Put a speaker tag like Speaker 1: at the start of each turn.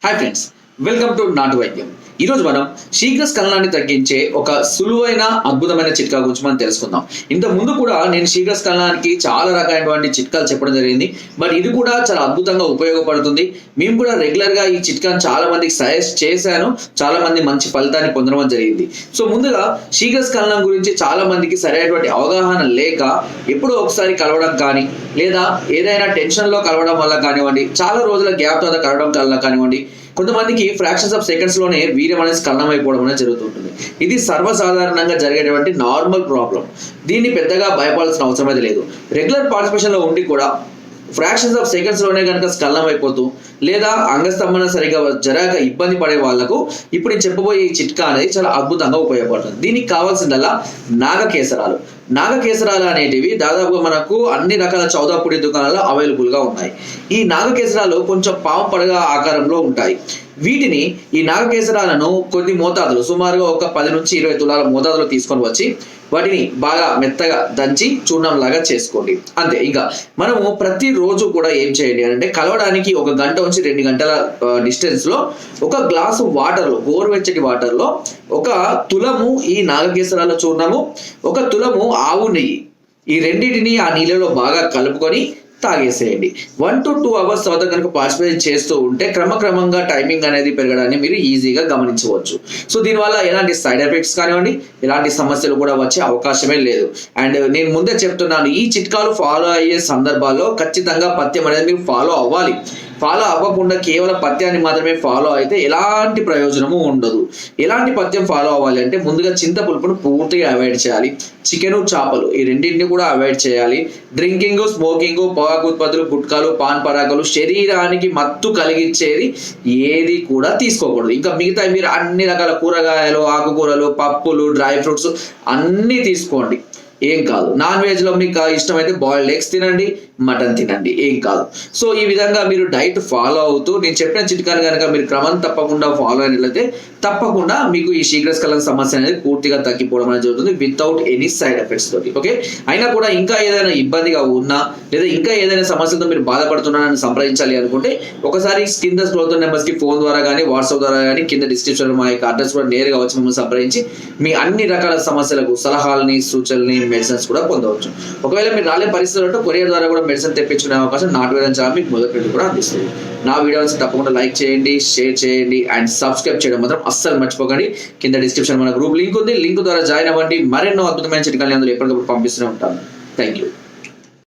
Speaker 1: Hi friends, welcome to నాటు వైద్యం. ఈరోజు మనం శీఘ్ర స్ఖలనాన్ని తగ్గించే ఒక సులువైన అద్భుతమైన చిట్కా గురించి మనం తెలుసుకుందాం. ఇంత ముందు కూడా నేను శీఘ్ర స్ఖలనానికి చాలా రకాలైనటువంటి చిట్కాలు చెప్పడం జరిగింది. బట్ ఇది కూడా చాలా అద్భుతంగా ఉపయోగపడుతుంది. మేము కూడా రెగ్యులర్గా ఈ చిట్కాను చాలా మందికి సజెస్ట్ చేశాను. చాలా మంది మంచి ఫలితాన్ని పొందడం జరిగింది. సో ముందుగా శీఘ్ర స్ఖలనం గురించి చాలా మందికి సరైనటువంటి అవగాహన లేక ఎప్పుడో ఒకసారి కలవడం కానీ, లేదా ఏదైనా టెన్షన్లో కలవడం వల్ల కానివ్వండి, చాలా రోజుల గ్యాప్ తర్వాత కలవడం వల్ల కానివ్వండి, కొంతమందికి ఫ్రాక్షన్స్ ఆఫ్ సెకండ్స్ లోనే వీర్యం అనేది స్ఖలనం అయిపోవడం అనేది జరుగుతుంటుంది. ఇది సర్వసాధారణంగా జరిగేటువంటి నార్మల్ ప్రాబ్లం. దీన్ని పెద్దగా భయపడాల్సిన అవసరం అయితే లేదు. రెగ్యులర్ పార్టిసిపేషన్ లో ఉండి కూడా ఫ్రాక్షన్స్ ఆఫ్ సెకండ్స్ లోనే కనుక స్ఖలనం అయిపోతూ లేదా అంగస్తంభన సరిగా జరగక ఇబ్బంది పడే వాళ్లకు ఇప్పుడు నేను చెప్పబోయే ఈ చిట్కా అనేది చాలా అద్భుతంగా ఉపయోగపడుతుంది. దీనికి కావాల్సిందల్లా నాగకేసరాలు. నాగకేసరాలు అనేటివి దాదాపుగా మనకు అన్ని రకాల చౌదాపుడి దుకాణాల్లో అవైలబుల్ గా ఉన్నాయి. ఈ నాగకేసరాలు కొంచెం పాము పడగ ఆకారంలో ఉంటాయి. వీటిని ఈ నాగకేసరాలను కొన్ని మోతాదులు సుమారుగా ఒక 10 నుంచి 20 తులాల మోతాదులో తీసుకొని వచ్చి వాటిని బాగా మెత్తగా దంచి చూర్ణం లాగా చేసుకోండి. అంతే. ఇంకా మనము ప్రతిరోజు కూడా ఏం చేయండి అంటే కలవడానికి 1 గంట నుంచి 2 గంటల డిస్టెన్స్ లో ఒక గ్లాసు వాటర్ లో, గోరువెచ్చటి వాటర్ లో 1 తులము ఈ నాగకేసరాల చూర్ణము, 1 తులము ఆవు నెయ్యి, ఈ రెండింటిని ఆ నీళ్ళలో బాగా కలుపుకొని తాగేసేయండి. 1 to 2 అవర్స్ తర్వాత కనుక పార్టిసిపేట్ చేస్తూ ఉంటే క్రమక్రమంగా టైమింగ్ అనేది పెరగడాన్ని మీరు ఈజీగా గమనించవచ్చు. సో దీనివల్ల ఎలాంటి సైడ్ ఎఫెక్ట్స్ కానివ్వండి, ఎలాంటి సమస్యలు కూడా వచ్చే అవకాశమే లేదు. అండ్ నేను ముందే చెప్తున్నాను, ఈ చిట్కాలు ఫాలో అయ్యే సందర్భాల్లో ఖచ్చితంగా పథ్యం అనేది మీరు ఫాలో అవ్వాలి. ఫాలో అవ్వకుండా కేవలం పథ్యాన్ని మాత్రమే ఫాలో అయితే ఎలాంటి ప్రయోజనము ఉండదు. ఎలాంటి పథ్యం ఫాలో అవ్వాలి అంటే ముందుగా చింతపులుపును పూర్తిగా అవాయిడ్ చేయాలి. చికెను, చేపలు ఈ రెండింటిని కూడా అవాయిడ్ చేయాలి. డ్రింకింగ్, స్మోకింగ్, పొగాకు ఉత్పత్తులు, గుట్కాలు, పాన్ పరాగలు, శరీరానికి మత్తు కలిగించేది ఏది కూడా తీసుకోకూడదు. ఇంకా మిగతా మీరు అన్ని రకాల కూరగాయలు, ఆకుకూరలు, పప్పులు, డ్రై ఫ్రూట్స్ అన్నీ తీసుకోండి, ఏం కాదు. నాన్ వెజ్ లో మీకు ఇష్టమైతే బాయిల్డ్ ఎగ్స్ తినండి, మటన్ తినండి, ఏం కాదు. సో ఈ విధంగా మీరు డైట్ ఫాలో అవుతూ నేను చెప్పిన చిట్కాలు కనుక మీరు క్రమం తప్పకుండా ఫాలో అయినట్లయితే తప్పకుండా మీకు ఈ శీఘ్ర స్ఖలన సమస్య అనేది పూర్తిగా తగ్గిపోవడం అనేది జరుగుతుంది వితౌట్ ఎనీ సైడ్ ఎఫెక్ట్స్ తోటి. ఓకే. అయినా కూడా ఇంకా ఏదైనా ఇబ్బందిగా ఉన్నా లేదా ఇంకా ఏదైనా సమస్యలతో మీరు బాధపడుతున్నారని సంప్రదించాలి అనుకుంటే ఒకసారి కింద స్క్రోల్ నెంబర్స్ కి ఫోన్ ద్వారా కానీ, వాట్సాప్ ద్వారా కానీ, కింద డిస్క్రిప్షన్ మా యొక్క అడ్రస్ కూడా నేరుగా వచ్చి మిమ్మల్ని సంప్రదించి మీ అన్ని రకాల సమస్యలకు సలహాలని, సూచనల్ని, మెడిసిన్స్ కూడా పొందవచ్చు. ఒకవేళ మీరు రాలే పరిస్థితుల్లో కొరియర్ ద్వారా కూడా మెడిసిన్ తెప్పించుకునే అవకాశం నాటు వైద్యం ఛానల్ మీకు మొదటి కూడా అందిస్తుంది. నా వీడియోస్ తప్పకుండా లైక్ చేయండి, షేర్ చేయండి అండ్ సబ్స్క్రైబ్ చేయడం మాత్రం అస్సలు మర్చిపోకండి. కింద డిస్క్రిప్షన్ మన గ్రూప్ లింక్ ఉంది, లింక్ ద్వారా జాయిన్ అవ్వండి. మరెన్నో అద్భుతమైన చిట్కాలు అందులో ఎప్పటికప్పుడు పంపిస్తూనే ఉంటాను. Thank you.